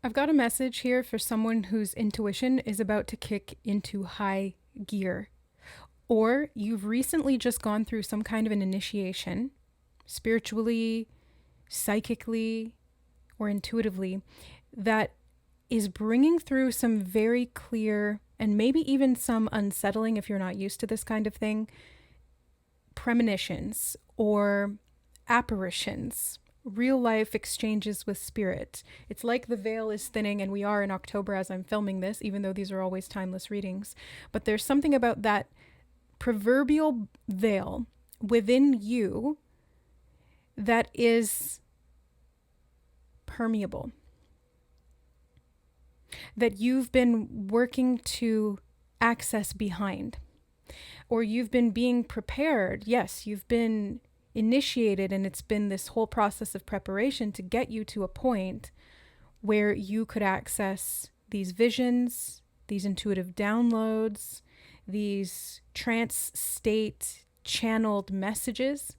I've got a message here for someone whose intuition is about to kick into high gear, or you've recently just gone through some kind of an initiation, spiritually, psychically, or intuitively, that is bringing through some very clear and maybe even some unsettling, if you're not used to this kind of thing, premonitions or apparitions, real life exchanges with spirit. It's like the veil is thinning, and we are in October as I'm filming this, even though these are always timeless readings. But there's something about that proverbial veil within you that is permeable, that you've been working to access behind, or you've been being prepared. Yes, you've been initiated, and it's been this whole process of preparation to get you to a point where you could access these visions, these intuitive downloads, these trance state channeled messages.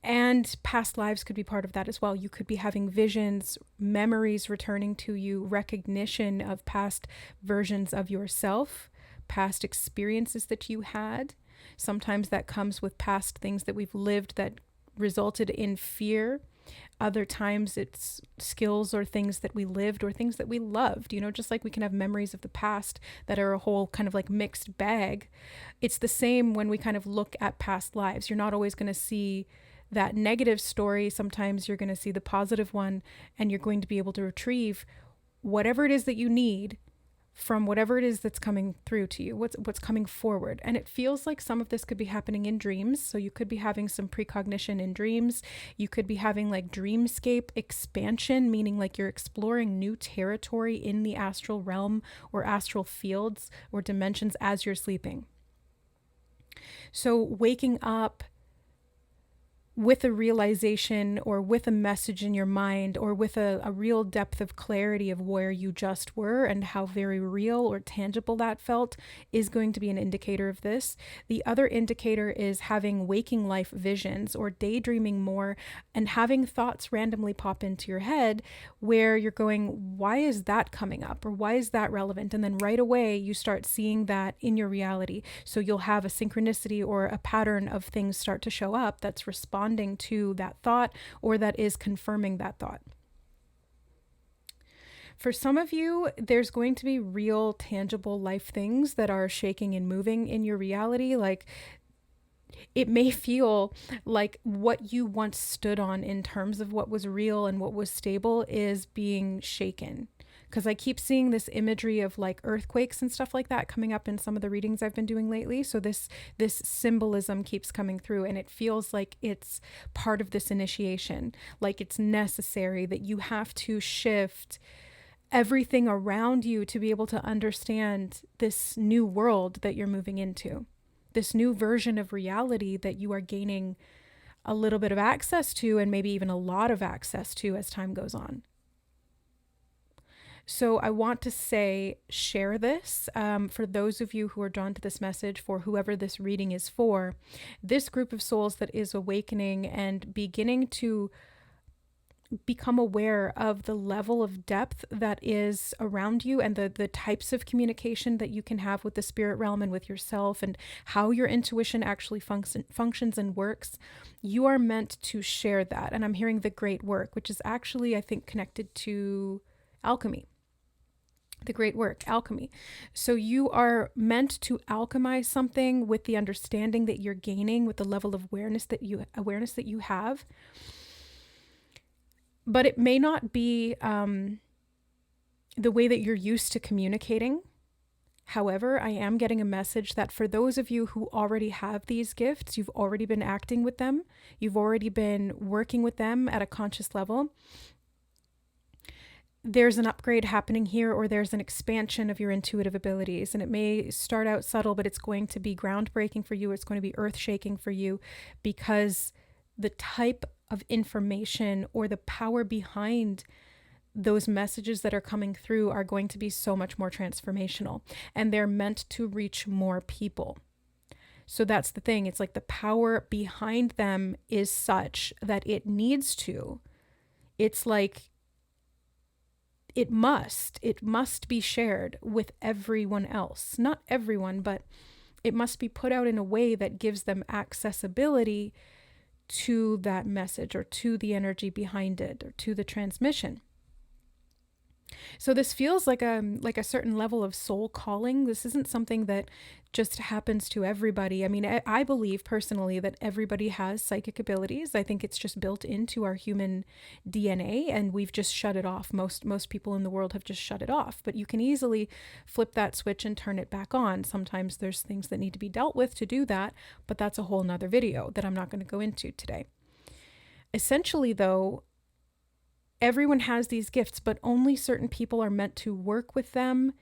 And past lives could be part of that as well. You could be having visions, memories returning to you, recognition of past versions of yourself, past experiences that you had. Sometimes that comes with past things that we've lived that resulted in fear. Other times it's skills or things that we lived or things that we loved. Just like we can have memories of the past that are a whole kind of like mixed bag. It's the same when we kind of look at past lives. You're not always going to see that negative story. Sometimes you're going to see the positive one, and you're going to be able to retrieve whatever it is that you need from whatever it is that's coming through to you, what's coming forward. And it feels like some of this could be happening in dreams. So you could be having some precognition in dreams. You could be having like dreamscape expansion, meaning like you're exploring new territory in the astral realm or astral fields or dimensions as you're sleeping. So waking up with a realization or with a message in your mind or with a real depth of clarity of where you just were and how very real or tangible that felt is going to be an indicator of this. The other indicator is having waking life visions or daydreaming more and having thoughts randomly pop into your head where you're going, why is that coming up? Or why is that relevant? And then right away you start seeing that in your reality. So you'll have a synchronicity or a pattern of things start to show up that's responding to that thought or that is confirming that thought. For some of you, there's going to be real tangible life things that are shaking and moving in your reality. Like it may feel like what you once stood on in terms of what was real and what was stable is being shaken. Because I keep seeing this imagery of like earthquakes and stuff like that coming up in some of the readings I've been doing lately. So this symbolism keeps coming through, and it feels like it's part of this initiation, like it's necessary that you have to shift everything around you to be able to understand this new world that you're moving into, this new version of reality that you are gaining a little bit of access to, and maybe even a lot of access to as time goes on. So I want to say, share this for those of you who are drawn to this message, for whoever this reading is for, this group of souls that is awakening and beginning to become aware of the level of depth that is around you and the types of communication that you can have with the spirit realm and with yourself and how your intuition actually functions and works. You are meant to share that. And I'm hearing the great work, which is actually, I think, connected to alchemy. The great work, alchemy. So you are meant to alchemize something with the understanding that you're gaining, with the level of awareness that you have. But it may not be the way that you're used to communicating. However, I am getting a message that for those of you who already have these gifts, you've already been acting with them, you've already been working with them at a conscious level, there's an upgrade happening here, or there's an expansion of your intuitive abilities. And it may start out subtle, but it's going to be groundbreaking for you. It's going to be earth shaking for you, because the type of information or the power behind those messages that are coming through are going to be so much more transformational, and they're meant to reach more people. So that's the thing. It's like the power behind them is such that it needs to. It's like it must be shared with everyone else. Not everyone, but it must be put out in a way that gives them accessibility to that message or to the energy behind it or to the transmission. So this feels like a certain level of soul calling. This isn't something that just happens to everybody. I mean, I believe personally that everybody has psychic abilities. I think it's just built into our human DNA, and we've just shut it off. Most people in the world have just shut it off. But you can easily flip that switch and turn it back on. Sometimes there's things that need to be dealt with to do that, but that's a whole nother video that I'm not going to go into today. Essentially, though, everyone has these gifts, but only certain people are meant to work with them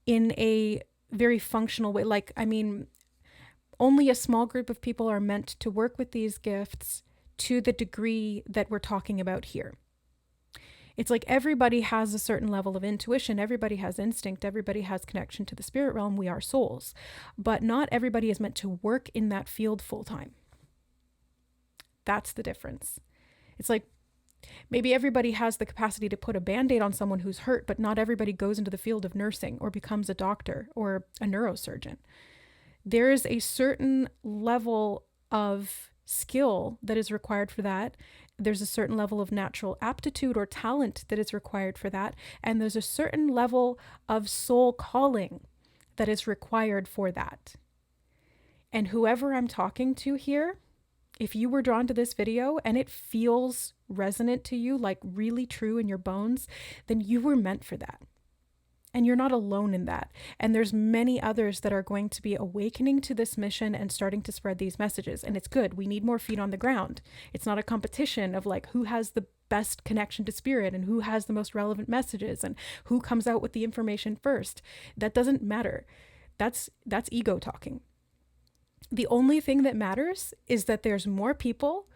in a very functional way. Like, I mean, only a small group of people are meant to work with these gifts to the degree that we're talking about here. It's like everybody has a certain level of intuition. Everybody has instinct. Everybody has connection to the spirit realm. We are souls, but not everybody is meant to work in that field full time. That's the difference. It's like, maybe everybody has the capacity to put a Band-Aid on someone who's hurt, but not everybody goes into the field of nursing or becomes a doctor or a neurosurgeon. There is a certain level of skill that is required for that. There's a certain level of natural aptitude or talent that is required for that. And there's a certain level of soul calling that is required for that. And whoever I'm talking to here, if you were drawn to this video and it feels resonant to you, like really true in your bones, then you were meant for that. And you're not alone in that. And there's many others that are going to be awakening to this mission and starting to spread these messages. And it's good. We need more feet on the ground. It's not a competition of like who has the best connection to spirit and who has the most relevant messages and who comes out with the information first. That doesn't matter. That's ego talking. The only thing that matters is that there's more people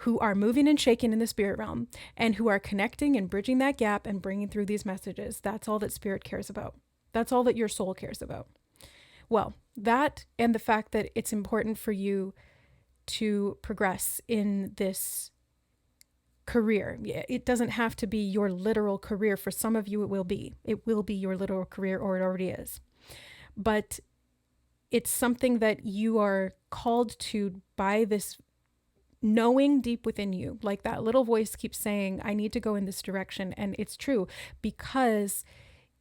who are moving and shaking in the spirit realm and who are connecting and bridging that gap and bringing through these messages. That's all that spirit cares about. That's all that your soul cares about. Well, that and the fact that it's important for you to progress in this career. It doesn't have to be your literal career. For some of you, it will be. It will be your literal career, or it already is. But it's something that you are called to by this knowing deep within you. Like that little voice keeps saying, I need to go in this direction. And it's true because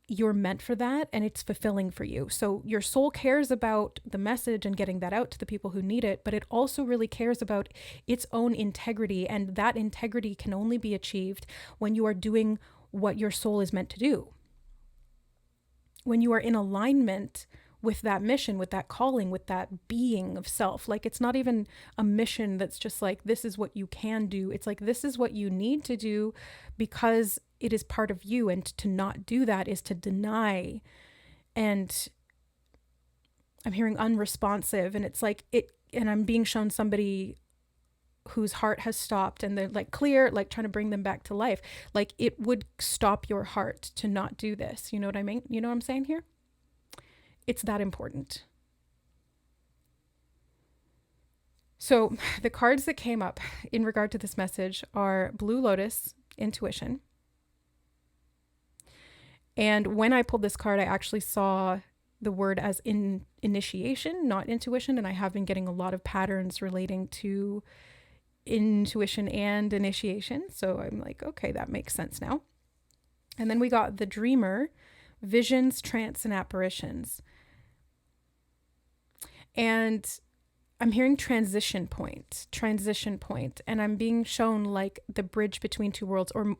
you're meant for that and it's fulfilling for you. So your soul cares about the message and getting that out to the people who need it, but it also really cares about its own integrity. And that integrity can only be achieved when you are doing what your soul is meant to do. When you are in alignment with that mission, with that calling, with that being of self. Like it's not even a mission that's just like, this is what you can do. It's like, this is what you need to do because it is part of you. And to not do that is to deny. And I'm hearing unresponsive, and it's like and I'm being shown somebody whose heart has stopped and they're like clear, like trying to bring them back to life. Like it would stop your heart to not do this. You know what I mean? You know what I'm saying here? It's that important. So the cards that came up in regard to this message are Blue Lotus, Intuition. And when I pulled this card, I actually saw the word as initiation, not intuition. And I have been getting a lot of patterns relating to intuition and initiation. So I'm like, okay, that makes sense now. And then we got the Dreamer, Visions, Trance, and Apparitions. And I'm hearing transition point, and I'm being shown like the bridge between two worlds, or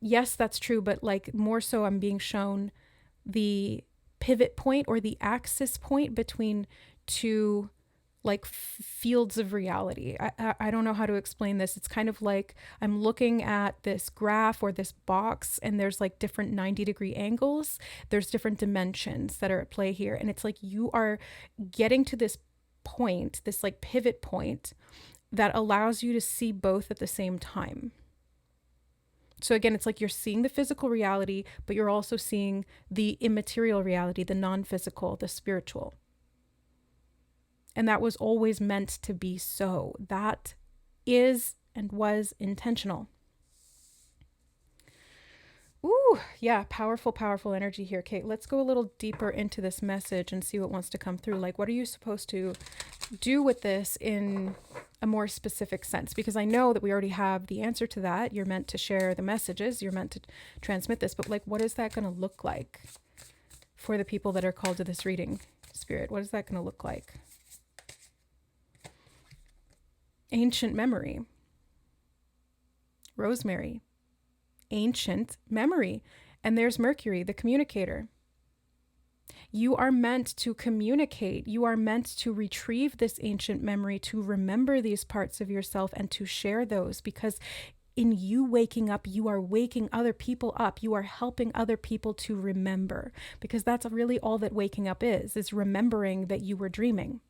yes, that's true, but like more so I'm being shown the pivot point or the axis point between two like fields of reality. I don't know how to explain this. It's kind of like I'm looking at this graph or this box and there's like different 90-degree angles. There's different dimensions that are at play here. And it's like you are getting to this point, this like pivot point that allows you to see both at the same time. So again, it's like you're seeing the physical reality, but you're also seeing the immaterial reality, the non-physical, the spiritual. And that was always meant to be so. That is and was intentional. Ooh, Whew, yeah, powerful, powerful energy here, Kate. Let's go a little deeper into this message and see what wants to come through. Like, what are you supposed to do with this in a more specific sense? Because I know that we already have the answer to that. You're meant to share the messages, you're meant to transmit this, but like, what is that going to look like for the people that are called to this reading, Spirit? What is that going to look like? Ancient memory. Rosemary. Ancient memory. And there's Mercury, the communicator. You are meant to communicate. You are meant to retrieve this ancient memory, to remember these parts of yourself and to share those, because in you waking up, you are waking other people up. You are helping other people to remember, because that's really all that waking up is remembering that you were dreaming.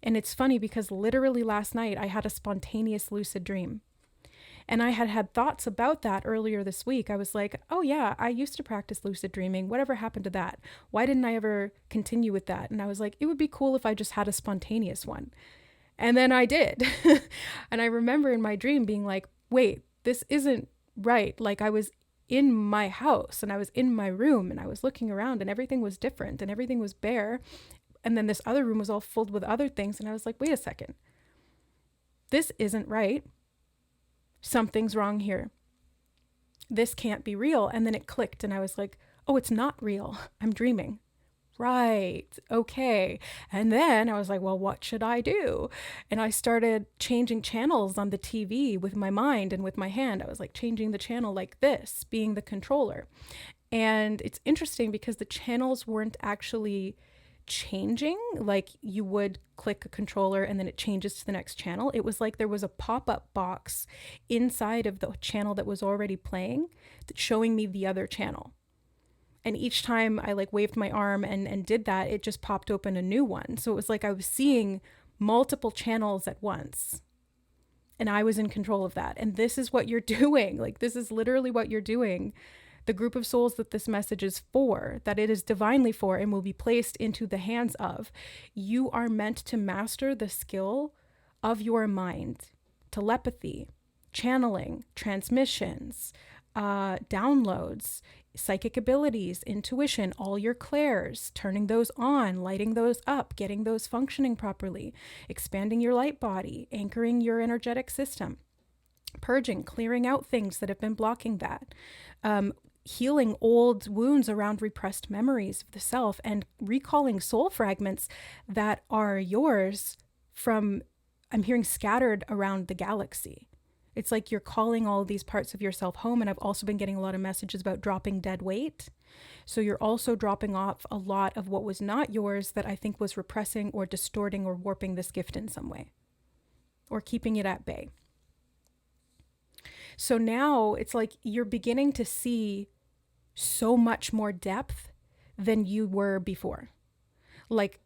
And it's funny because literally last night I had a spontaneous lucid dream. And I had thoughts about that earlier this week. I was like, oh yeah, I used to practice lucid dreaming. Whatever happened to that? Why didn't I ever continue with that? And I was like, it would be cool if I just had a spontaneous one. And then I did. And I remember in my dream being like, wait, this isn't right. Like, I was in my house and I was in my room and I was looking around and everything was different and everything was bare. And then this other room was all filled with other things. And I was like, wait a second, this isn't right. Something's wrong here. This can't be real. And then it clicked and I was like, oh, it's not real. I'm dreaming. Right. Okay. And then I was like, well, what should I do? And I started changing channels on the TV with my mind and with my hand. I was like changing the channel like this, being the controller. And it's interesting because the channels weren't actually changing like you would click a controller and then it changes to the next channel. It was like there was a pop-up box inside of the channel that was already playing showing me the other channel. And each time I like waved my arm and did that, it just popped open a new one. So it was like I was seeing multiple channels at once. And I was in control of that. And this is what you're doing. Like, this is literally what you're doing. The group of souls that this message is for, that it is divinely for and will be placed into the hands of, you are meant to master the skill of your mind, telepathy, channeling, transmissions, downloads, psychic abilities, intuition, all your clairs, turning those on, lighting those up, getting those functioning properly, expanding your light body, anchoring your energetic system, purging, clearing out things that have been blocking that, healing old wounds around repressed memories of the self, and recalling soul fragments that are yours from, I'm hearing, scattered around the galaxy. It's like you're calling all of these parts of yourself home. And I've also been getting a lot of messages about dropping dead weight. So you're also dropping off a lot of what was not yours that I think was repressing or distorting or warping this gift in some way, or keeping it at bay. So now it's like you're beginning to see so much more depth than you were before. Like,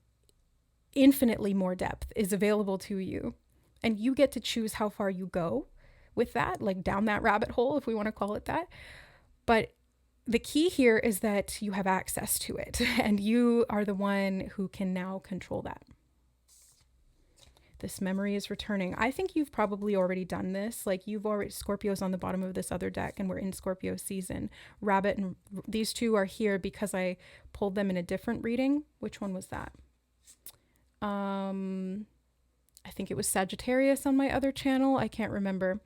infinitely more depth is available to you. And you get to choose how far you go with that, like down that rabbit hole, if we want to call it that. But the key here is that you have access to it and you are the one who can now control that. This memory is returning. I think you've probably already done this. Like, you've already, Scorpio's on the bottom of this other deck and we're in Scorpio season. Rabbit and these two are here because I pulled them in a different reading. Which one was that? I think it was Sagittarius on my other channel. I can't remember,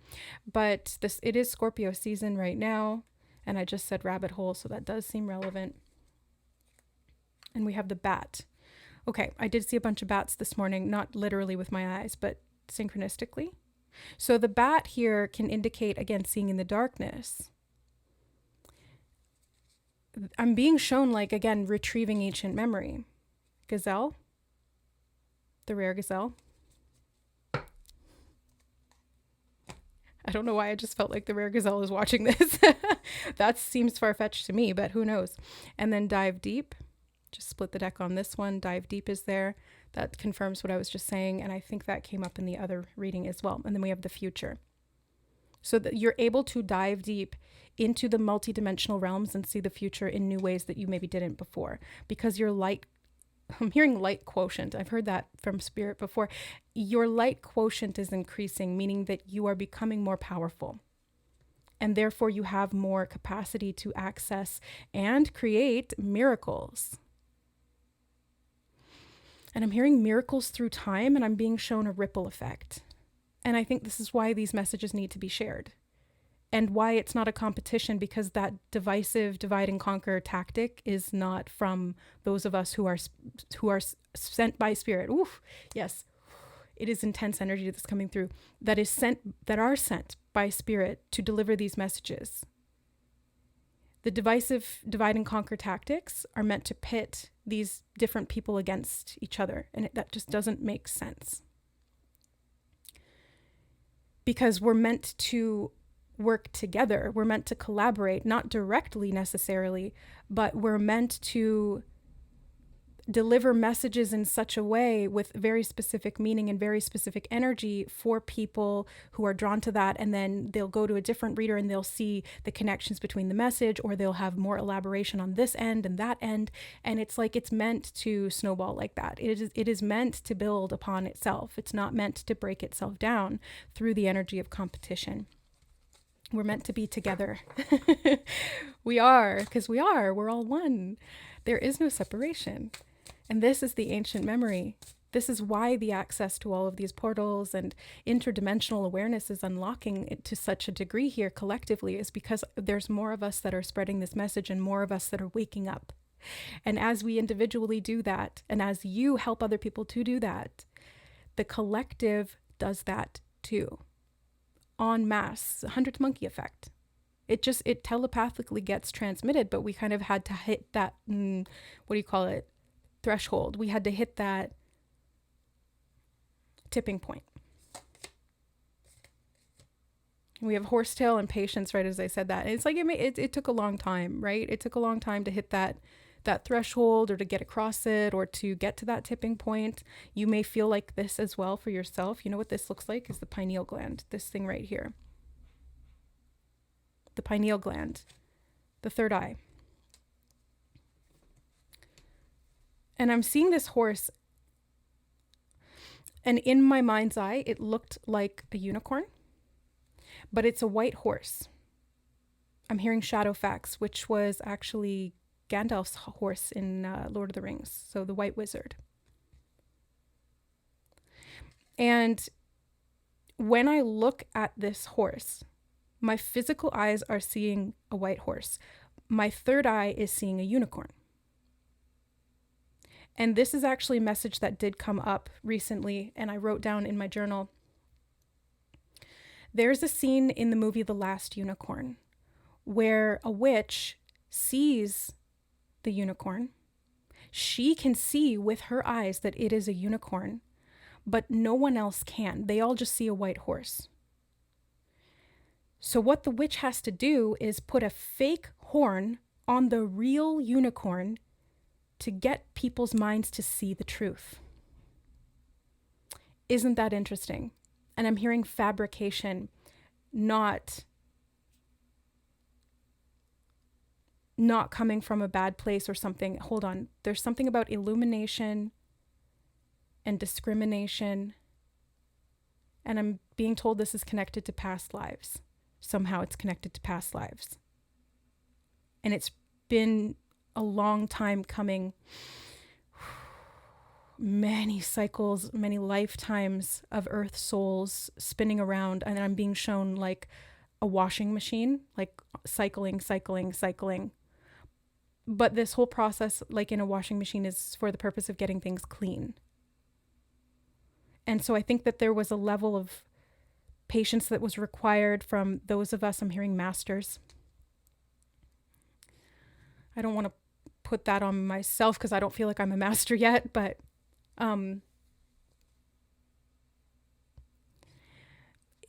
but it is Scorpio season right now. And I just said rabbit hole, so that does seem relevant. And we have the bat. Okay, I did see a bunch of bats this morning, not literally with my eyes, but synchronistically. So the bat here can indicate, again, seeing in the darkness. I'm being shown, like, again, retrieving ancient memory. Gazelle, the rare gazelle. I don't know why I just felt like the rare gazelle is watching this. That seems far-fetched to me, but who knows? And then dive deep. Just split the deck on this one. Dive deep is there. That confirms what I was just saying. And I think that came up in the other reading as well. And then we have the future. So that you're able to dive deep into the multidimensional realms and see the future in new ways that you maybe didn't before. Because your light, I'm hearing light quotient. I've heard that from spirit before. Your light quotient is increasing, meaning that you are becoming more powerful. And therefore you have more capacity to access and create miracles. And I'm hearing miracles through time, and I'm being shown a ripple effect. And I think this is why these messages need to be shared, and why it's not a competition, because that divisive divide and conquer tactic is not from those of us who are sent by spirit. Oof, yes, it is intense energy that's coming through, that are sent by spirit to deliver these messages. The divisive divide and conquer tactics are meant to pit these different people against each other, and that just doesn't make sense. Because we're meant to work together. We're meant to collaborate, not directly necessarily, but we're meant to deliver messages in such a way with very specific meaning and very specific energy for people who are drawn to that. And then they'll go to a different reader and they'll see the connections between the message, or they'll have more elaboration on this end and that end. And it's like, it's meant to snowball like that. It is meant to build upon itself. It's not meant to break itself down through the energy of competition. We're meant to be together. We are, because we're all one. There is no separation. And this is the ancient memory. This is why the access to all of these portals and interdimensional awareness is unlocking it to such a degree here collectively, is because there's more of us that are spreading this message and more of us that are waking up. And as we individually do that, and as you help other people to do that, the collective does that too. En masse, 100th monkey effect. It telepathically gets transmitted, but we kind of had to hit that, threshold. We had to hit that tipping point. We have horsetail and patience, right, as I said that. And it's like, it took a long time, right? It took a long time to hit that threshold, or to get across it, or to get to that tipping point. You may feel like this as well for yourself. You know what this looks like is the pineal gland, this thing right here. The pineal gland, the third eye. And I'm seeing this horse, and in my mind's eye, it looked like a unicorn, but it's a white horse. I'm hearing Shadowfax, which was actually Gandalf's horse in Lord of the Rings, so the White Wizard. And when I look at this horse, my physical eyes are seeing a white horse. My third eye is seeing a unicorn. And this is actually a message that did come up recently, and I wrote down in my journal. There's a scene in the movie The Last Unicorn where a witch sees the unicorn. She can see with her eyes that it is a unicorn, but no one else can. They all just see a white horse. So what the witch has to do is put a fake horn on the real unicorn to get people's minds to see the truth. Isn't that interesting? And I'm hearing fabrication, not coming from a bad place or something. Hold on. There's something about illumination and discrimination. And I'm being told this is connected to past lives. Somehow it's connected to past lives. And it's been a long time coming. Many cycles, many lifetimes of earth souls spinning around, and I'm being shown like a washing machine, like cycling. But this whole process, like in a washing machine, is for the purpose of getting things clean. And so I think that there was a level of patience that was required from those of us, I'm hearing masters. I don't want to put that on myself because I don't feel like I'm a master yet, but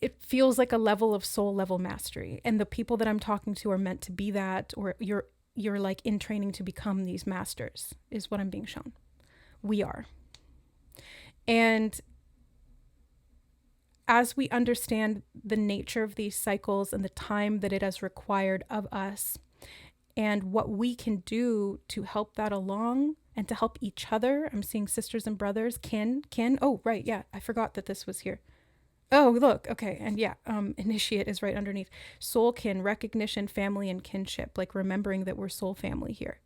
it feels like a level of soul level mastery. And the people that I'm talking to are meant to be that, or you're like in training to become these masters, is what I'm being shown. We are. And as we understand the nature of these cycles and the time that it has required of us, and what we can do to help that along and to help each other. I'm seeing sisters and brothers, kin. Oh, right. Yeah. I forgot that this was here. Oh, look. Okay. And yeah, initiate is right underneath. Soul kin, recognition, family, and kinship. Like remembering that we're soul family here.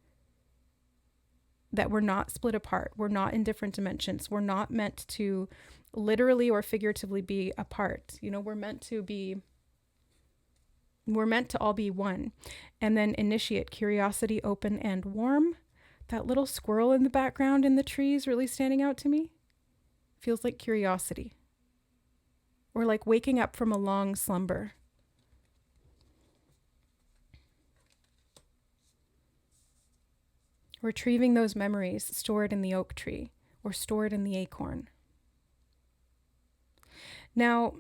That we're not split apart. We're not in different dimensions. We're not meant to literally or figuratively be apart. You know, we're meant to all be one. And then initiate, curiosity, open, and warm. That little squirrel in the background in the trees really standing out to me. Feels like curiosity. Or like waking up from a long slumber. Retrieving those memories stored in the oak tree or stored in the acorn. Now,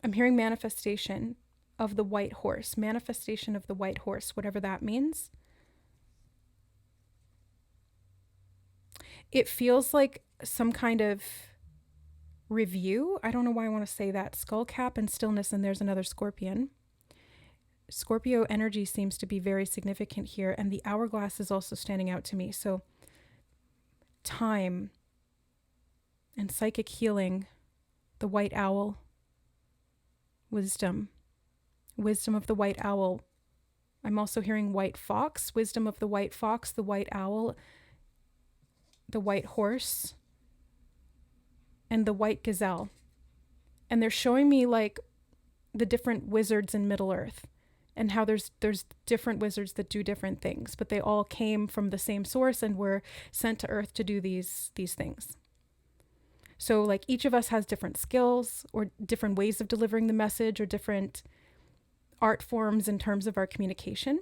I'm hearing manifestation of the white horse, whatever that means. It feels like some kind of review. I don't know why I want to say that. Skull cap and stillness, and there's another scorpion. Scorpio energy seems to be very significant here, and the hourglass is also standing out to me. So time and psychic healing, the white owl, wisdom of the white owl. I'm also hearing white fox, wisdom of the white fox, the white owl, the white horse, and the white gazelle. And they're showing me like the different wizards in Middle Earth and how there's different wizards that do different things, but they all came from the same source and were sent to Earth to do these things. So like each of us has different skills or different ways of delivering the message or different art forms in terms of our communication.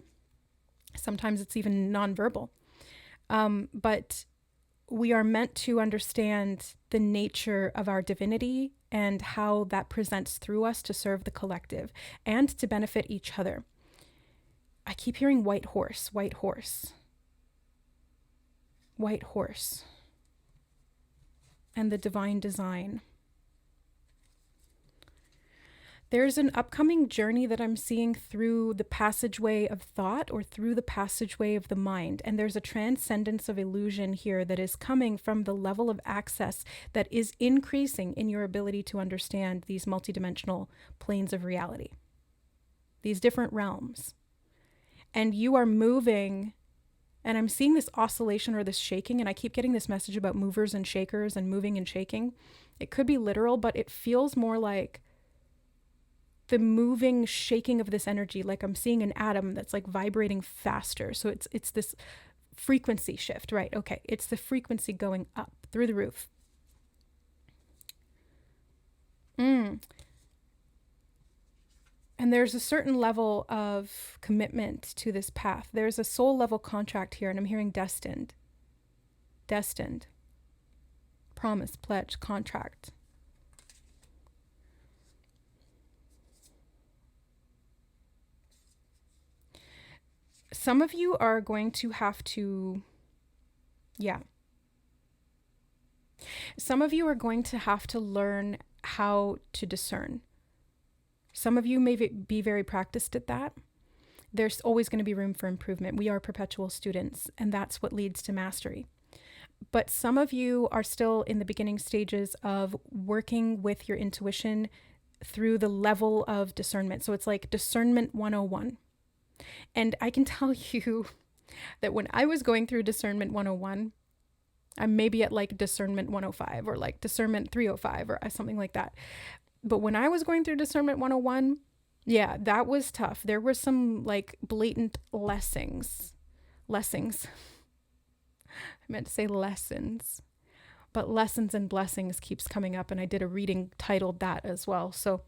Sometimes it's even nonverbal. But we are meant to understand the nature of our divinity and how that presents through us to serve the collective and to benefit each other. I keep hearing white horse, white horse, white horse, and the divine design. There's an upcoming journey that I'm seeing through the passageway of thought or through the passageway of the mind. And there's a transcendence of illusion here that is coming from the level of access that is increasing in your ability to understand these multidimensional planes of reality, these different realms. And you are moving, and I'm seeing this oscillation or this shaking, and I keep getting this message about movers and shakers and moving and shaking. It could be literal, but it feels more like the moving, shaking of this energy, like I'm seeing an atom that's like vibrating faster. So it's this frequency shift, right? Okay, it's the frequency going up through the roof. And there's a certain level of commitment to this path. There's a soul level contract here, and I'm hearing destined, promise, pledge, contract. Some of you are going to have to, some of you are going to have to learn how to discern. Some of you may be very practiced at that. There's always going to be room for improvement. We are perpetual students, and that's what leads to mastery. But some of you are still in the beginning stages of working with your intuition through the level of discernment. So it's like discernment 101. And I can tell you that when I was going through discernment 101, I'm maybe at like discernment 105 or like discernment 305 or something like that. But when I was going through discernment 101, yeah, that was tough. There were some like blatant lessons. I meant to say lessons, but lessons and blessings keeps coming up, and I did a reading titled that as well. So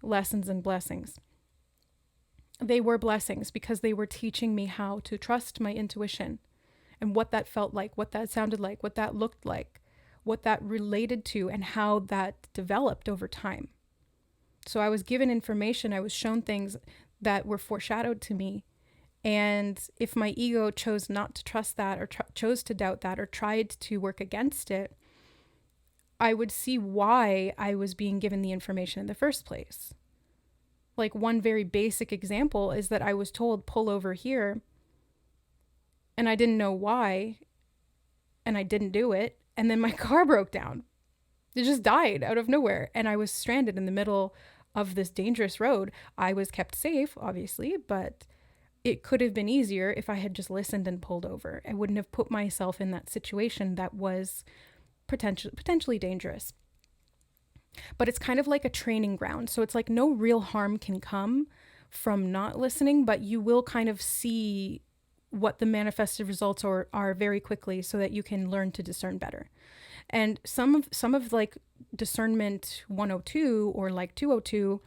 lessons and blessings. They were blessings because they were teaching me how to trust my intuition and what that felt like, what that sounded like, what that looked like, what that related to, and how that developed over time. So I was given information, I was shown things that were foreshadowed to me. And if my ego chose not to trust that or chose to doubt that or tried to work against it, I would see why I was being given the information in the first place. Like one very basic example is that I was told, pull over here, and I didn't know why, and I didn't do it, and then my car broke down. It just died out of nowhere. And I was stranded in the middle of this dangerous road. I was kept safe, obviously, but it could have been easier if I had just listened and pulled over. I wouldn't have put myself in that situation that was potentially dangerous. But it's kind of like a training ground. So it's like no real harm can come from not listening, but you will kind of see what the manifested results are very quickly so that you can learn to discern better. And some of like discernment 102 or like 202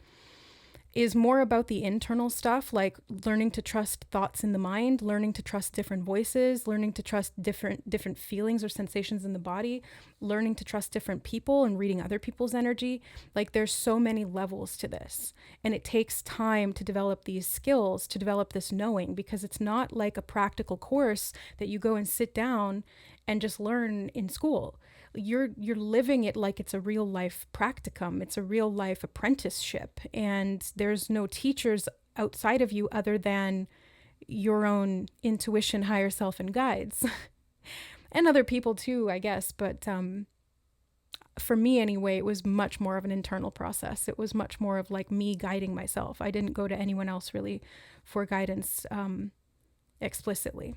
is more about the internal stuff, like learning to trust thoughts in the mind, learning to trust different voices, learning to trust different feelings or sensations in the body, learning to trust different people and reading other people's energy. Like there's so many levels to this. And it takes time to develop these skills, to develop this knowing, because it's not like a practical course that you go and sit down and just learn in school. You're living it like it's a real life practicum. It's a real life apprenticeship. And there's no teachers outside of you other than your own intuition, higher self, and guides. And other people too, I guess. But for me anyway, it was much more of an internal process. It was much more of like me guiding myself. I didn't go to anyone else really for guidance explicitly.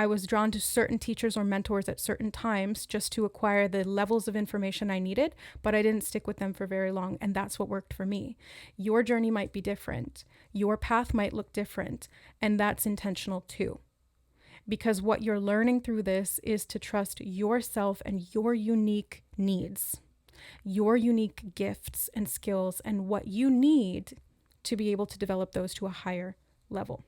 I was drawn to certain teachers or mentors at certain times just to acquire the levels of information I needed, but I didn't stick with them for very long, and that's what worked for me. Your journey might be different. Your path might look different, and that's intentional too. Because what you're learning through this is to trust yourself and your unique needs, your unique gifts and skills, and what you need to be able to develop those to a higher level.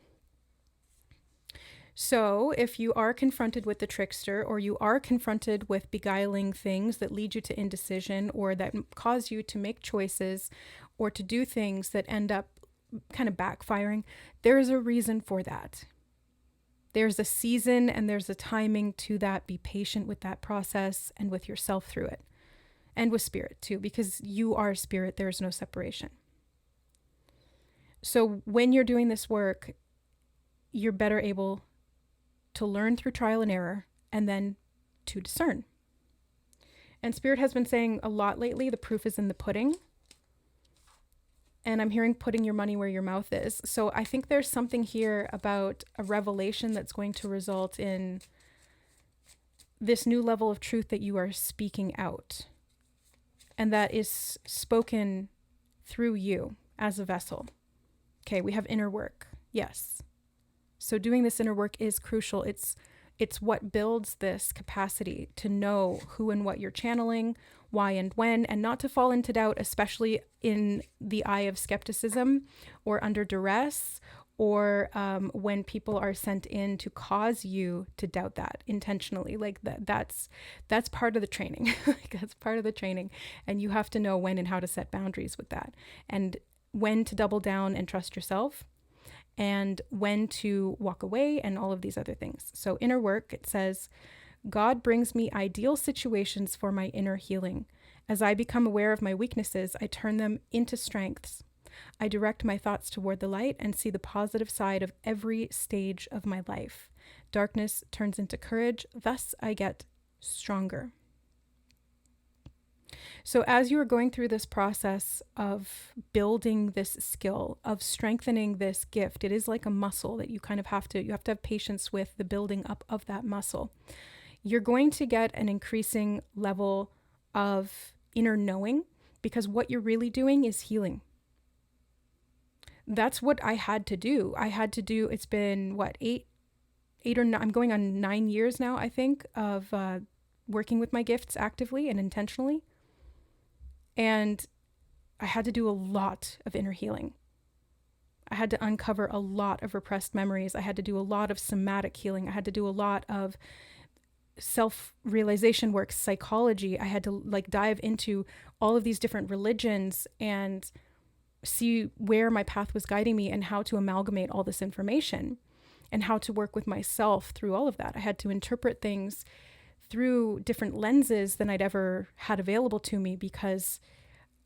So if you are confronted with the trickster, or you are confronted with beguiling things that lead you to indecision, or that cause you to make choices or to do things that end up kind of backfiring, there is a reason for that. There's a season and there's a timing to that. Be patient with that process and with yourself through it, and with spirit too, because you are spirit. There is no separation. So when you're doing this work, you're better able to learn through trial and error, and then to discern. And Spirit has been saying a lot lately, the proof is in the pudding. And I'm hearing putting your money where your mouth is. So I think there's something here about a revelation that's going to result in this new level of truth that you are speaking out. And that is spoken through you as a vessel. Okay, we have inner work. Yes. So doing this inner work is crucial. It's what builds this capacity to know who and what you're channeling, why and when, and not to fall into doubt, especially in the eye of skepticism or under duress, or when people are sent in to cause you to doubt that intentionally. Like that's part of the training. That's part of the training. And you have to know when and how to set boundaries with that, and when to double down and trust yourself, and when to walk away, and all of these other things. So inner work, it says, God brings me ideal situations for my inner healing. As I become aware of my weaknesses, I turn them into strengths. I direct my thoughts toward the light and see the positive side of every stage of my life. Darkness turns into courage, thus I get stronger. So as you are going through this process of building this skill, of strengthening this gift, it is like a muscle that you kind of have to have patience with the building up of that muscle. You're going to get an increasing level of inner knowing, because what you're really doing is healing. That's what I had to do. It's been eight or nine, I'm going on 9 years now, I think, of working with my gifts actively and intentionally. And I had to do a lot of inner healing. I had to uncover a lot of repressed memories. I had to do a lot of somatic healing. I had to do a lot of self-realization work, psychology. I had to dive into all of these different religions and see where my path was guiding me, and how to amalgamate all this information, and how to work with myself through all of that. I had to interpret things through different lenses than I'd ever had available to me, because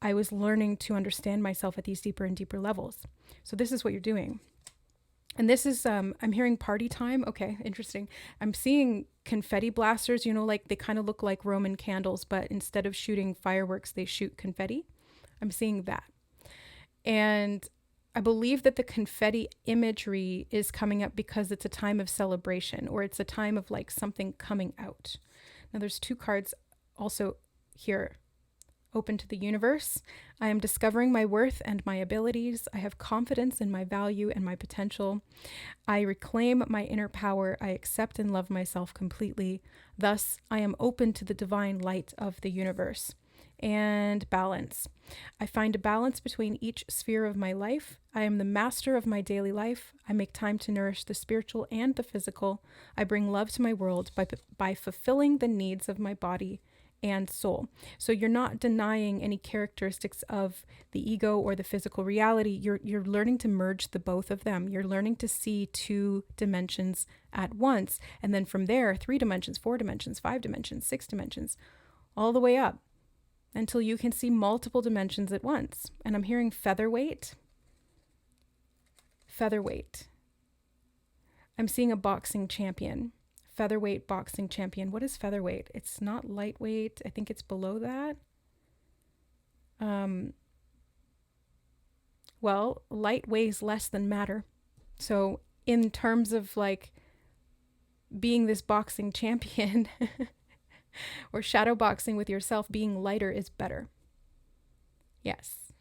I was learning to understand myself at these deeper and deeper levels. So this is what you're doing. And this is, I'm hearing party time. Okay, interesting. I'm seeing confetti blasters, like they kind of look like Roman candles, but instead of shooting fireworks, they shoot confetti. I'm seeing that. And I believe that the confetti imagery is coming up because it's a time of celebration, or it's a time of like something coming out. Now, there's 2 cards also here. Open to the universe. I am discovering my worth and my abilities. I have confidence in my value and my potential. I reclaim my inner power. I accept and love myself completely. Thus, I am open to the divine light of the universe. And balance. I find a balance between each sphere of my life. I am the master of my daily life. I make time to nourish the spiritual and the physical. I bring love to my world by fulfilling the needs of my body and soul. So you're not denying any characteristics of the ego or the physical reality. You're learning to merge the both of them. You're learning to see 2 dimensions at once. And then from there, 3 dimensions, 4 dimensions, 5 dimensions, 6 dimensions, all the way up until you can see multiple dimensions at once. And I'm hearing featherweight. Featherweight. I'm seeing a boxing champion. Featherweight boxing champion. What is featherweight? It's not lightweight. I think it's below that. Well, light weighs less than matter. So in terms of like being this boxing champion or shadow boxing with yourself, being lighter is better. Yes.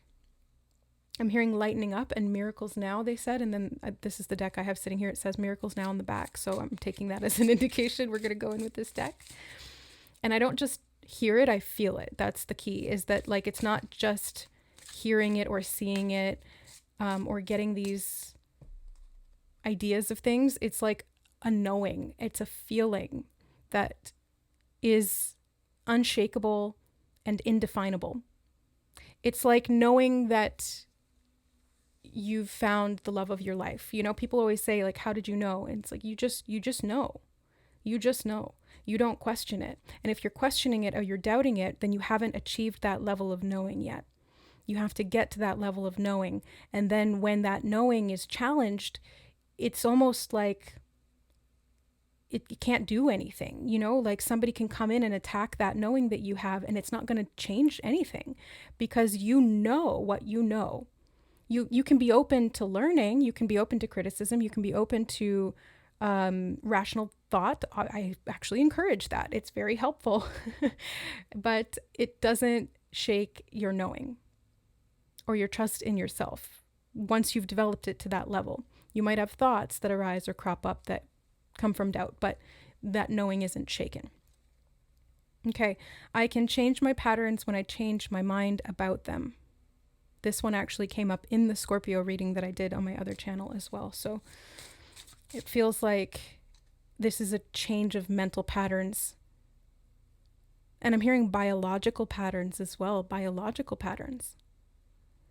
I'm hearing lightening up and miracles now, they said. And then this is the deck I have sitting here. It says miracles now on the back. So I'm taking that as an indication. We're going to go in with this deck. And I don't just hear it, I feel it. That's the key, is that like, it's not just hearing it or seeing it or getting these ideas of things. It's like a knowing. It's a feeling that is unshakable and indefinable. It's like knowing that you've found the love of your life. People always say like, how did you know? And it's like, you just know. You just know. You don't question it. And if you're questioning it or you're doubting it, then you haven't achieved that level of knowing yet. You have to get to that level of knowing. And then when that knowing is challenged, it's almost like it can't do anything, like somebody can come in and attack that knowing that you have, and it's not going to change anything because you know what you know. You can be open to learning, you can be open to criticism, you can be open to rational thought. I actually encourage that. It's very helpful, but it doesn't shake your knowing or your trust in yourself once you've developed it to that level. You might have thoughts that arise or crop up that come from doubt, but that knowing isn't shaken. Okay, I can change my patterns when I change my mind about them. This one actually came up in the Scorpio reading that I did on my other channel as well. So it feels like this is a change of mental patterns. And I'm hearing biological patterns as well, biological patterns.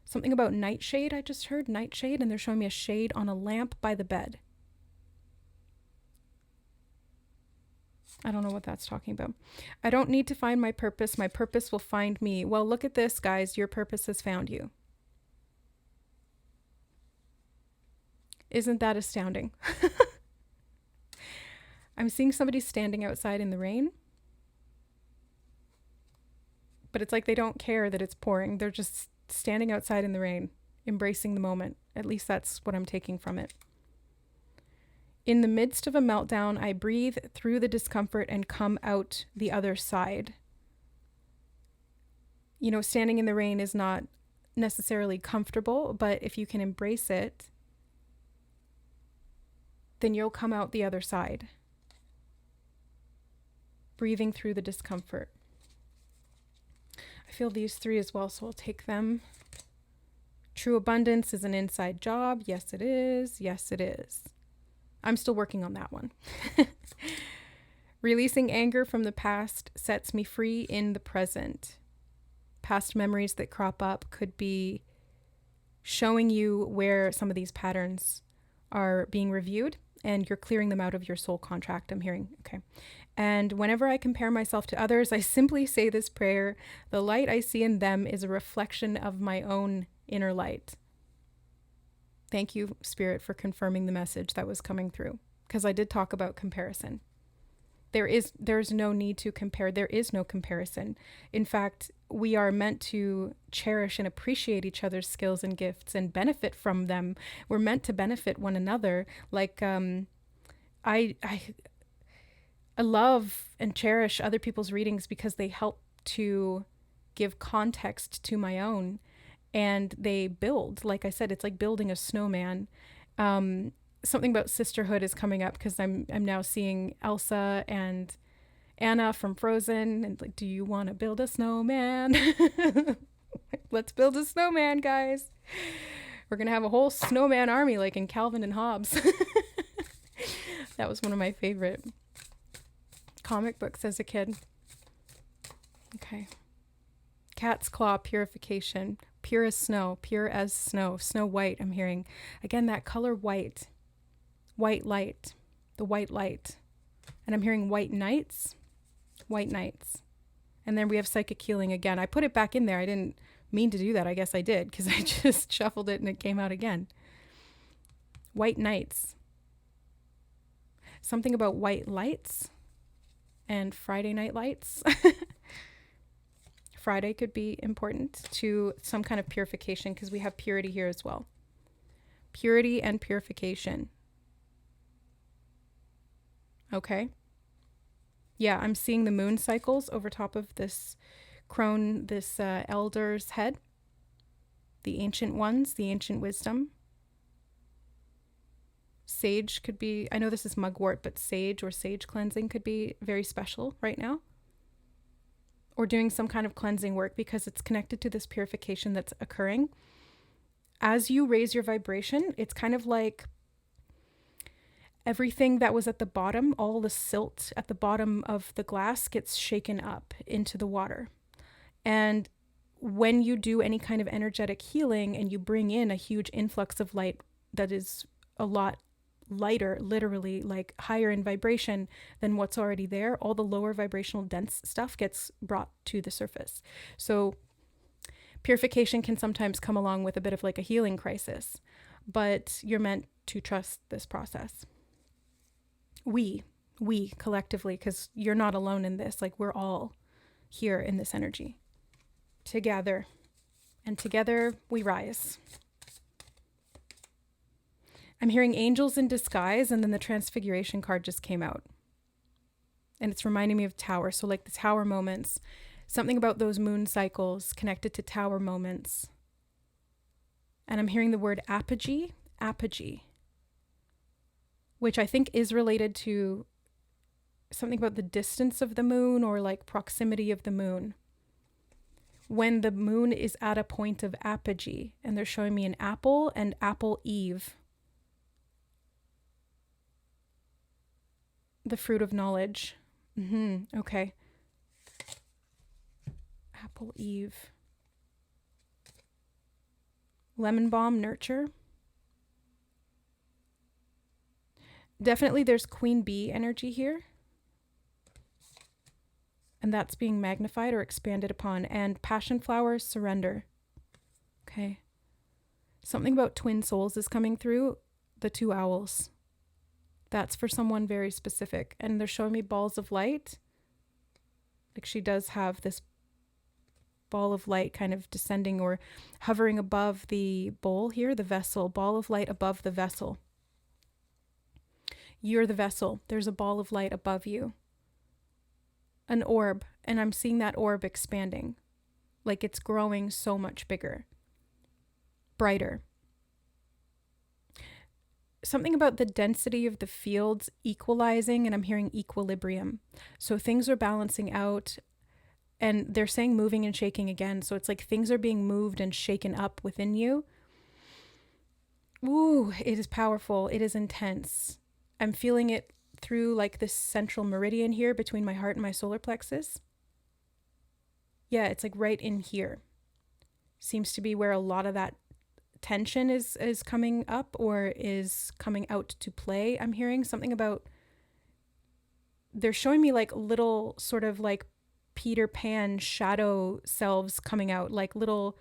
Something about nightshade, I just heard nightshade, and they're showing me a shade on a lamp by the bed. I don't know what that's talking about. I don't need to find my purpose. My purpose will find me. Well, look at this, guys. Your purpose has found you. Isn't that astounding? I'm seeing somebody standing outside in the rain. But it's like they don't care that it's pouring. They're just standing outside in the rain, embracing the moment. At least that's what I'm taking from it. In the midst of a meltdown, I breathe through the discomfort and come out the other side. Standing in the rain is not necessarily comfortable, but if you can embrace it, then you'll come out the other side. Breathing through the discomfort. I feel these 3 as well, so I'll take them. True abundance is an inside job. Yes, it is. Yes, it is. I'm still working on that one. Releasing anger from the past sets me free in the present. Past memories that crop up could be showing you where some of these patterns are being reviewed, and you're clearing them out of your soul contract, I'm hearing. Okay. And whenever I compare myself to others, I simply say this prayer: the light I see in them is a reflection of my own inner light. Thank you, Spirit, for confirming the message that was coming through, because I did talk about comparison. There's no need to compare. There is no comparison. In fact, we are meant to cherish and appreciate each other's skills and gifts and benefit from them. We're meant to benefit one another. Like, I love and cherish other people's readings because they help to give context to my own, and they build. Like I said, it's like building a snowman. Something about sisterhood is coming up because I'm now seeing Elsa and Anna from Frozen, and like, do you want to build a snowman? Let's build a snowman, guys. We're gonna have a whole snowman army, like in Calvin and Hobbes. That was one of my favorite comic books as a kid. Okay. Cat's claw, purification, pure as snow, Snow White. I'm hearing again that color white light, the white light. And I'm hearing white knights. And then we have psychic healing again. I put it back in there. I didn't mean to do that. I guess I did, because I just shuffled it and it came out again. White knights. Something about white lights and Friday night lights. Friday could be important to some kind of purification, because we have purity here as well. Purity and purification. Okay. Yeah, I'm seeing the moon cycles over top of this crone, this elder's head. The ancient ones, the ancient wisdom. Sage could be, I know this is mugwort, but sage or sage cleansing could be very special right now. Or doing some kind of cleansing work, because it's connected to this purification that's occurring. As you raise your vibration, it's kind of like everything that was at the bottom, all the silt at the bottom of the glass gets shaken up into the water. And when you do any kind of energetic healing and you bring in a huge influx of light that is a lot lighter, literally like higher in vibration than what's already there, all the lower vibrational dense stuff gets brought to the surface. So purification can sometimes come along with a bit of like a healing crisis, but you're meant to trust this process. We collectively, because you're not alone in this, like we're all here in this energy together, and together we rise. I'm hearing angels in disguise, and then the transfiguration card just came out. And it's reminding me of tower. So like the tower moments, something about those moon cycles connected to tower moments. And I'm hearing the word apogee, which I think is related to something about the distance of the moon, or like proximity of the moon. When the moon is at a point of apogee, and they're showing me an apple and apple eve. The fruit of knowledge. Okay. Apple eve. Lemon balm, nurture. Definitely there's queen bee energy here. And that's being magnified or expanded upon. And passion flowers, surrender. Okay. Something about twin souls is coming through. The two owls. That's for someone very specific. And they're showing me balls of light. Like she does have this ball of light kind of descending or hovering above the bowl here, the vessel. Ball of light above the vessel. You're the vessel. There's a ball of light above you. An orb. And I'm seeing that orb expanding. Like it's growing so much bigger. Brighter. Something about the density of the fields equalizing, and I'm hearing equilibrium. So things are balancing out, and they're saying moving and shaking again. So it's like things are being moved and shaken up within you. Ooh, it is powerful. It is intense. I'm feeling it through like this central meridian here between my heart and my solar plexus. Yeah, it's like right in here. Seems to be where a lot of that tension is coming up or is coming out to play. I'm hearing something about, they're showing me like little sort of like Peter Pan shadow selves coming out, like little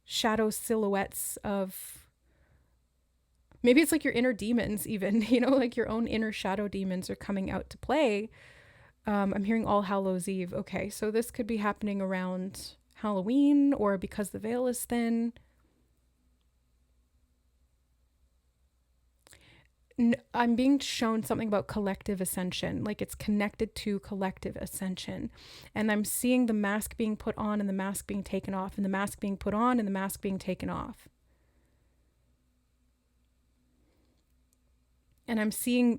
shadow silhouettes of Maybe it's like your inner demons even, like your own inner shadow demons are coming out to play. I'm hearing All Hallows Eve. Okay, so this could be happening around Halloween or because the veil is thin. I'm being shown something about collective ascension, like it's connected to collective ascension. And I'm seeing the mask being put on and the mask being taken off, and the mask being put on and the mask being taken off. And I'm seeing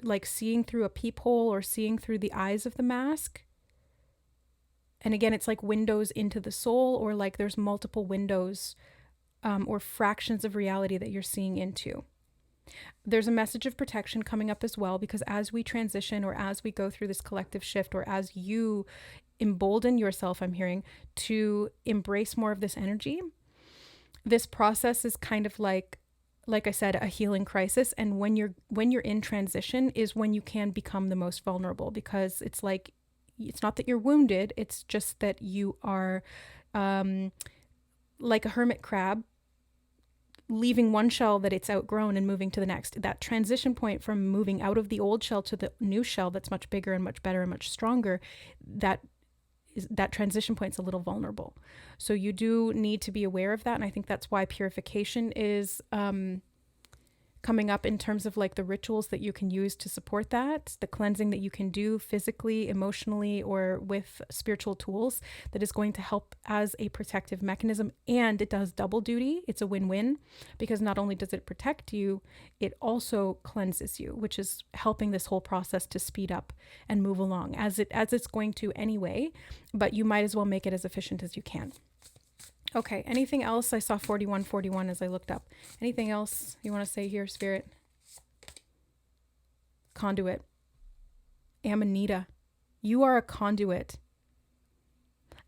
through a peephole or seeing through the eyes of the mask. And again, it's like windows into the soul, or like there's multiple windows or fractions of reality that you're seeing into. There's a message of protection coming up as well, because as we transition or as we go through this collective shift, or as you embolden yourself, I'm hearing, to embrace more of this energy, this process is kind of like I said, a healing crisis. And when you're in transition is when you can become the most vulnerable, because it's like, it's not that you're wounded, it's just that you are like a hermit crab leaving one shell that it's outgrown and moving to the next. That transition point from moving out of the old shell to the new shell that's much bigger and much better and much stronger, that transition point's a little vulnerable. So you do need to be aware of that. And I think that's why purification is coming up in terms of like the rituals that you can use to support that, the cleansing that you can do physically, emotionally, or with spiritual tools, that is going to help as a protective mechanism. And it does double duty. It's a win-win, because not only does it protect you, it also cleanses you, which is helping this whole process to speed up and move along as it's going to anyway, but you might as well make it as efficient as you can. Okay, anything else? I saw 4141 as I looked up. Anything else you want to say here, Spirit? Conduit. Amanita. You are a conduit.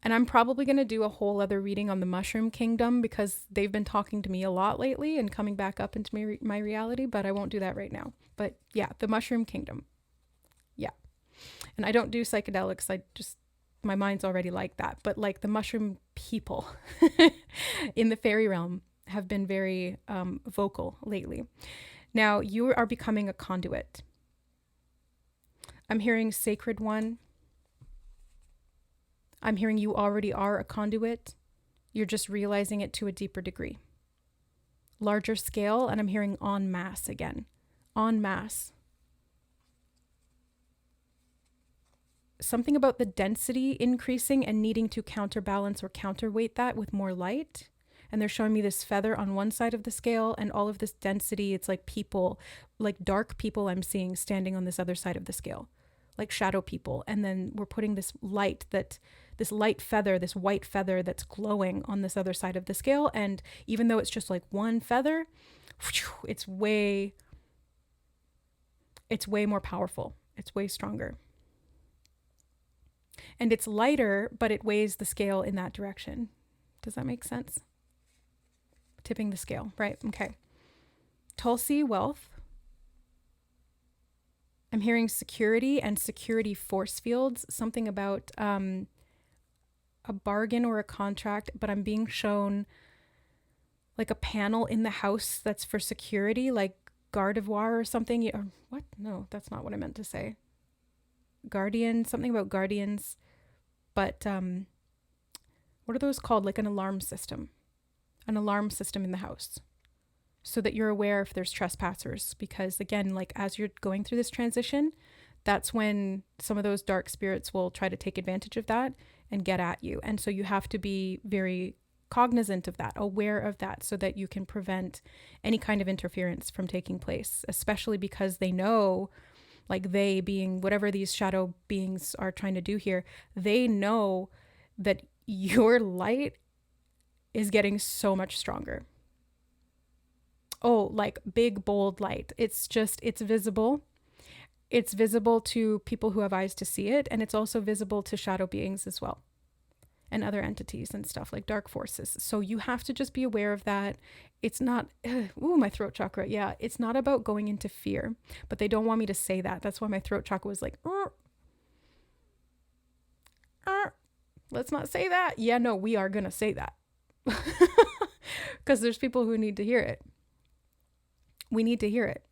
And I'm probably going to do a whole other reading on the Mushroom Kingdom, because they've been talking to me a lot lately and coming back up into my reality, but I won't do that right now. But yeah, the Mushroom Kingdom. Yeah. And I don't do psychedelics. My mind's already like that. But like the mushroom people in the fairy realm have been very vocal lately. Now you are becoming a conduit. I'm hearing Sacred One. I'm hearing you already are a conduit. You're just realizing it to a deeper degree. Larger scale, and I'm hearing en masse again. En masse. Something about the density increasing and needing to counterbalance or counterweight that with more light. And they're showing me this feather on one side of the scale and all of this density. It's like people, like dark people I'm seeing standing on this other side of the scale, like shadow people. And then we're putting this light feather, this white feather that's glowing on this other side of the scale. And even though it's just like one feather, it's way more powerful. It's way stronger. And it's lighter, but it weighs the scale in that direction. Does that make sense? Tipping the scale, right? Okay. Tulsi, wealth. I'm hearing security and security force fields, something about a bargain or a contract, but I'm being shown like a panel in the house that's for security, like gardevoir or something. Or what? No, that's not what I meant to say. Guardian, something about guardians. But what are those called? Like an alarm system in the house, so that you're aware if there's trespassers. Because again, like as you're going through this transition, that's when some of those dark spirits will try to take advantage of that and get at you. And so you have to be very cognizant of that, aware of that, so that you can prevent any kind of interference from taking place, especially because they know, like they being whatever these shadow beings are trying to do here, they know that your light is getting so much stronger. Oh, like big, bold light. It's visible. It's visible to people who have eyes to see it. And it's also visible to shadow beings as well, and other entities and stuff like dark forces. So you have to just be aware of that. It's not, my throat chakra. Yeah, it's not about going into fear, but they don't want me to say that. That's why my throat chakra was like, let's not say that. Yeah, no, we are going to say that because there's people who need to hear it. We need to hear it.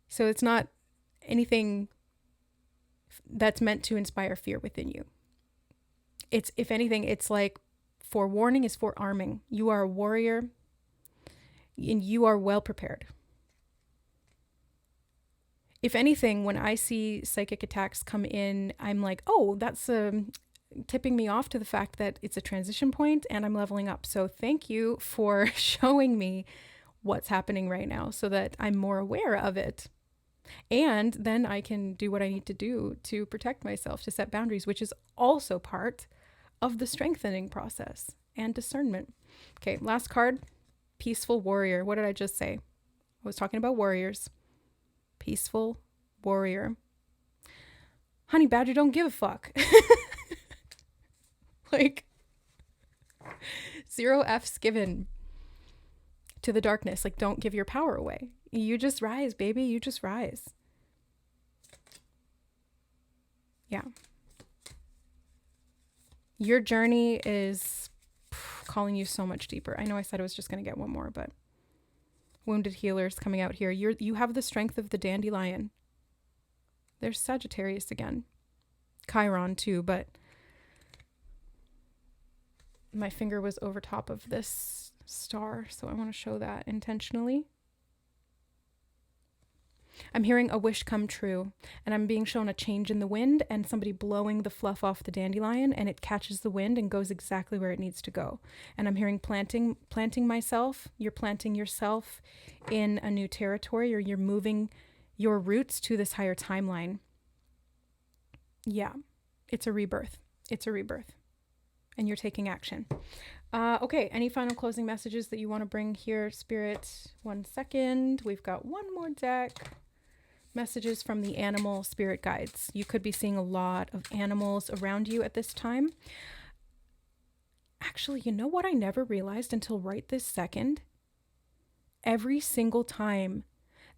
So it's not anything that's meant to inspire fear within you. It's, if anything, it's like forewarning is forearming. You are a warrior and you are well prepared. If anything, when I see psychic attacks come in, I'm like, oh, that's tipping me off to the fact that it's a transition point and I'm leveling up. So thank you for showing me what's happening right now so that I'm more aware of it. And then I can do what I need to do to protect myself, to set boundaries, which is also part of the strengthening process and discernment. Okay, last card, Peaceful Warrior. What did I just say? I was talking about warriors. Peaceful Warrior. Honey Badger, don't give a fuck. Like, 0 F's given to the darkness. Like, don't give your power away. You just rise, baby. You just rise. Yeah. Your journey is calling you so much deeper. I know I said I was just going to get one more, but wounded healers coming out here. You have the strength of the dandelion. There's Sagittarius again. Chiron too, but my finger was over top of this star, so I want to show that intentionally. I'm hearing a wish come true, and I'm being shown a change in the wind and somebody blowing the fluff off the dandelion, and it catches the wind and goes exactly where it needs to go. And I'm hearing planting myself. You're planting yourself in a new territory, or you're moving your roots to this higher timeline. Yeah, it's a rebirth. It's a rebirth. And you're taking action. Okay, any final closing messages that you want to bring here, Spirit? 1 second. We've got one more deck. Messages from the animal spirit guides. You could be seeing a lot of animals around you at this time. Actually, you know what I never realized until right this second? Every single time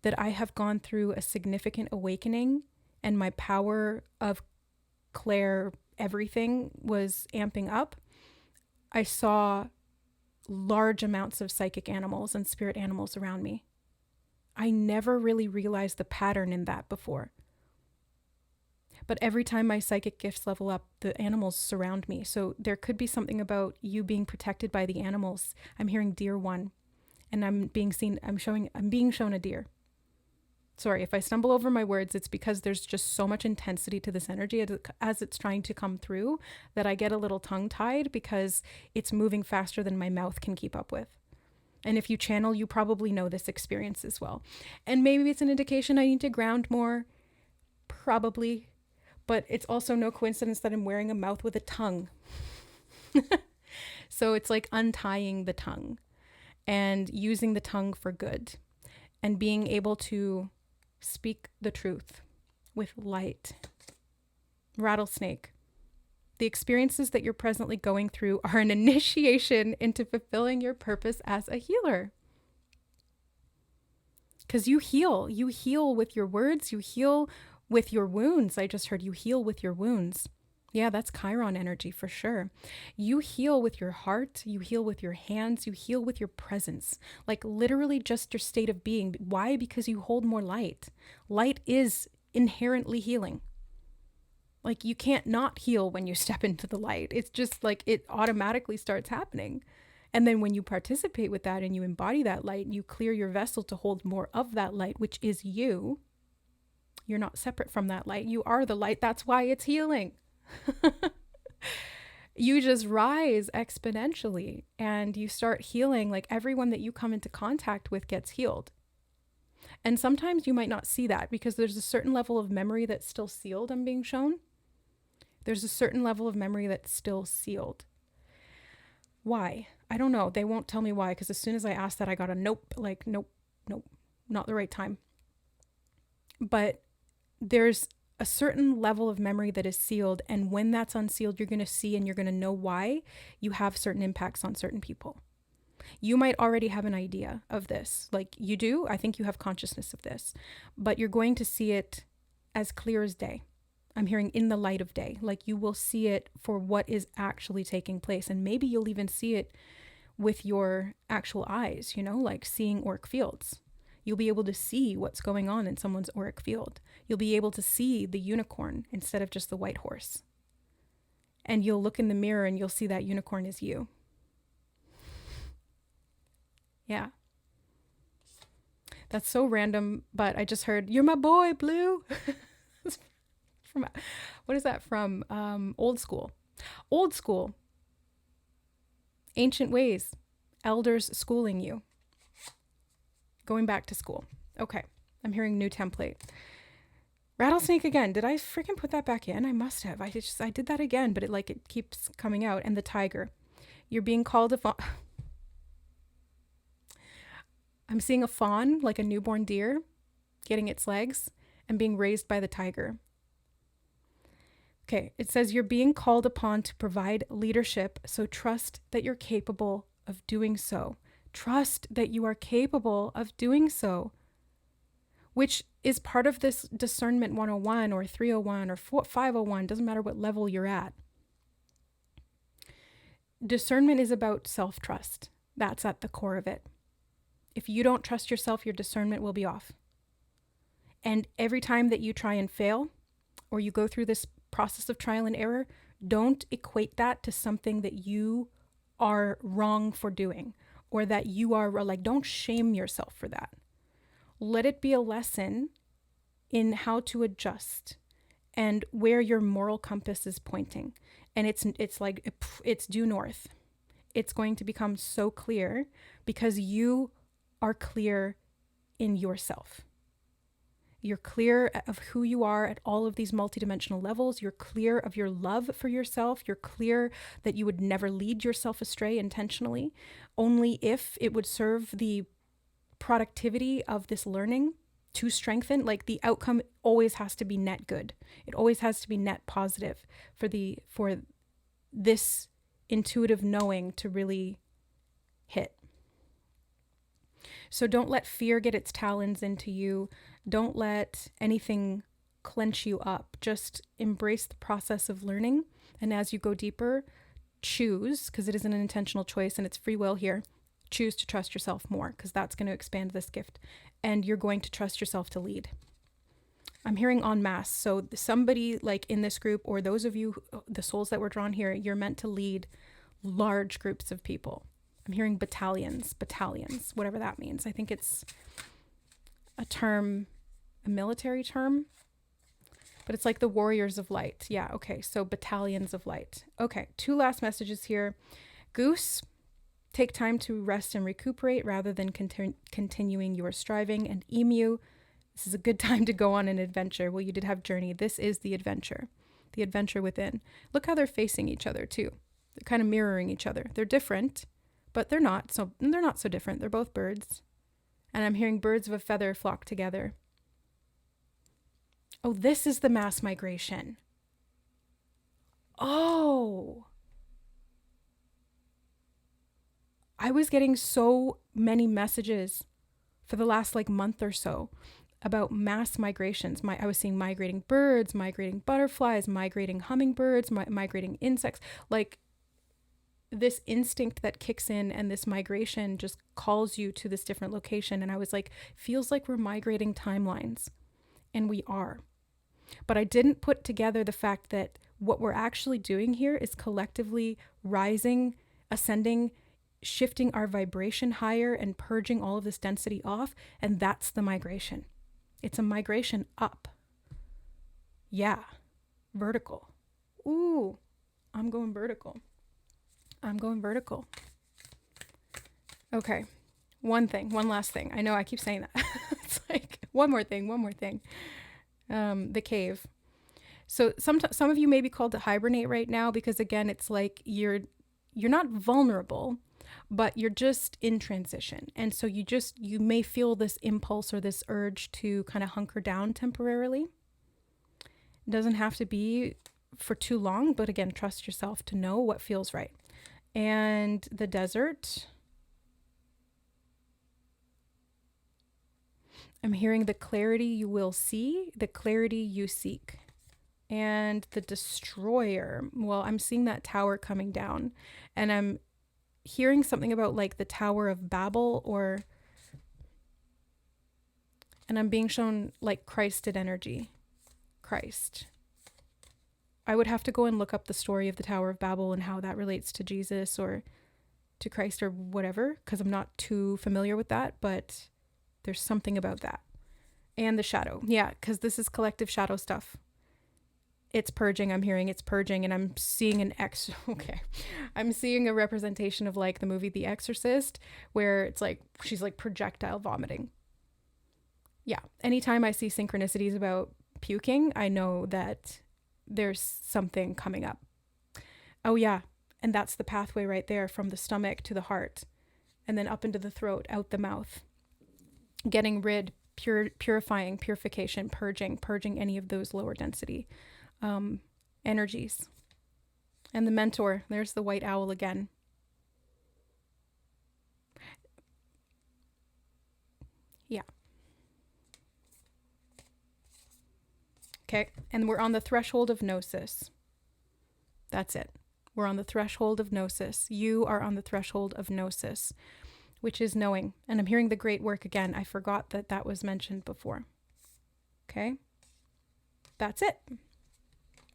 that I have gone through a significant awakening and my power of Claire everything was amping up, I saw large amounts of psychic animals and spirit animals around me. I never really realized the pattern in that before. But every time my psychic gifts level up, the animals surround me. So there could be something about you being protected by the animals. I'm hearing deer one, and I'm being shown a deer. Sorry, if I stumble over my words, it's because there's just so much intensity to this energy as it's trying to come through that I get a little tongue-tied because it's moving faster than my mouth can keep up with. And if you channel, you probably know this experience as well. And maybe it's an indication I need to ground more, probably, but it's also no coincidence that I'm wearing a mouth with a tongue. So it's like untying the tongue and using the tongue for good and being able to speak the truth with light. Rattlesnake. The experiences that you're presently going through are an initiation into fulfilling your purpose as a healer. Because you heal with your words, you heal with your wounds. I just heard you heal with your wounds. Yeah, that's Chiron energy for sure. You heal with your heart, you heal with your hands, you heal with your presence. Like literally just your state of being. Why? Because you hold more light. Light is inherently healing. Like you can't not heal when you step into the light. It's just like it automatically starts happening. And then when you participate with that and you embody that light, you clear your vessel to hold more of that light, which is you. You're not separate from that light. You are the light. That's why it's healing. You just rise exponentially and you start healing. Like everyone that you come into contact with gets healed. And sometimes you might not see that because there's a certain level of memory that's still sealed. I'm being shown. There's a certain level of memory that's still sealed. Why? I don't know. They won't tell me why, because as soon as I asked that, I got a nope, like, nope, not the right time. But there's a certain level of memory that is sealed. And when that's unsealed, you're going to see and you're going to know why you have certain impacts on certain people. You might already have an idea of this. Like you do. I think you have consciousness of this. But you're going to see it as clear as day. I'm hearing in the light of day. Like you will see it for what is actually taking place. And maybe you'll even see it with your actual eyes, you know, like seeing auric fields. You'll be able to see what's going on in someone's auric field. You'll be able to see the unicorn instead of just the white horse. And you'll look in the mirror and you'll see that unicorn is you. Yeah. That's so random, but I just heard, "You're my boy, Blue." From, what is that from? Old School. Old School. Ancient ways. Elders schooling you. Going back to school. Okay. I'm hearing new template. Rattlesnake again. Did I freaking put that back in? I must have. I did that again, but it keeps coming out. And the tiger. You're being called a fawn. I'm seeing a fawn, like a newborn deer, getting its legs and being raised by the tiger. Okay, it says you're being called upon to provide leadership, so trust that you're capable of doing so. Trust that you are capable of doing so, which is part of this Discernment 101 or 301 or 501, doesn't matter what level you're at. Discernment is about self-trust. That's at the core of it. If you don't trust yourself, your discernment will be off. And every time that you try and fail, or you go through this process of trial and error, don't equate that to something that you are wrong for doing, or that you are like, don't shame yourself for that. Let it be a lesson in how to adjust and where your moral compass is pointing. And it's due north. It's going to become so clear because you are clear in yourself. You're clear of who you are at all of these multidimensional levels. You're clear of your love for yourself. You're clear that you would never lead yourself astray intentionally, only if it would serve the productivity of this learning to strengthen. Like, the outcome always has to be net good. It always has to be net positive for this intuitive knowing to really hit. So don't let fear get its talons into you. Don't let anything clench you up. Just embrace the process of learning. And as you go deeper, choose, because it is an intentional choice and it's free will here, choose to trust yourself more, because that's going to expand this gift. And you're going to trust yourself to lead. I'm hearing en masse. So somebody like in this group, or those of you, the souls that were drawn here, you're meant to lead large groups of people. I'm hearing battalions, whatever that means. I think it's a term, a military term, but it's like the warriors of light. Yeah, okay, so battalions of light. Okay, 2 last messages here. Goose, take time to rest and recuperate rather than continuing your striving. And emu, this is a good time to go on an adventure. Well, you did have journey. This is the adventure within. Look how they're facing each other too. They're kind of mirroring each other. They're different, but they're not so different. They're both birds. And I'm hearing birds of a feather flock together. Oh, this is the mass migration. Oh. I was getting so many messages for the last month or so about mass migrations. I was seeing migrating birds, migrating butterflies, migrating hummingbirds, migrating insects. Like, this instinct that kicks in, and this migration just calls you to this different location. And I was like, feels like we're migrating timelines. And we are. But I didn't put together the fact that what we're actually doing here is collectively rising, ascending, shifting our vibration higher and purging all of this density off. And that's the migration. It's a migration up. Yeah. Vertical. Ooh, I'm going vertical. Okay. One last thing. I know I keep saying that. It's like one more thing. The cave. So some of you may be called to hibernate right now, because again, it's like you're not vulnerable, but you're just in transition. And so you may feel this impulse or this urge to kind of hunker down temporarily. It doesn't have to be for too long, but again, trust yourself to know what feels right. And the desert. I'm hearing the clarity you will see, the clarity you seek. And the destroyer. Well, I'm seeing that tower coming down, and hearing something about like the Tower of Babel, and I'm being shown like Christed energy. Christ. I would have to go and look up the story of the Tower of Babel and how that relates to Jesus or to Christ or whatever, because I'm not too familiar with that, but there's something about that. And the shadow. Yeah, because this is collective shadow stuff. It's purging. I'm hearing it's purging, and I'm seeing I'm seeing a representation of like the movie The Exorcist, where it's like she's like projectile vomiting. Yeah. Anytime I see synchronicities about puking, I know that there's something coming up. Oh yeah. And that's the pathway right there, from the stomach to the heart, and then up into the throat, out the mouth. Getting rid, purifying, purification, purging any of those lower density energies. And the mentor, there's the white owl again. Yeah. Okay, and we're on the threshold of gnosis. That's it. We're on the threshold of gnosis. You are on the threshold of gnosis, which is knowing. And I'm hearing the great work again. I forgot that that was mentioned before. Okay, that's it.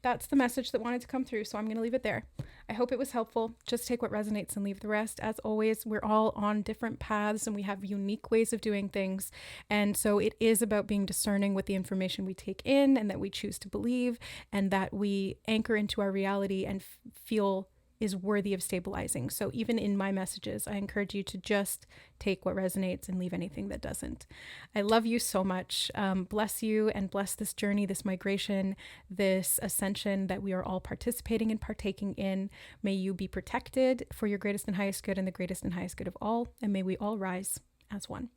That's the message that wanted to come through, so I'm going to leave it there. I hope it was helpful. Just take what resonates and leave the rest. As always, we're all on different paths and we have unique ways of doing things. And so it is about being discerning with the information we take in and that we choose to believe and that we anchor into our reality and feel is worthy of stabilizing. So even in my messages, I encourage you to just take what resonates and leave anything that doesn't. I love you so much. Bless you and bless this journey, this migration, this ascension that we are all participating and partaking in. May you be protected for your greatest and highest good and the greatest and highest good of all. And may we all rise as one.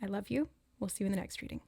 I love you. We'll see you in the next reading.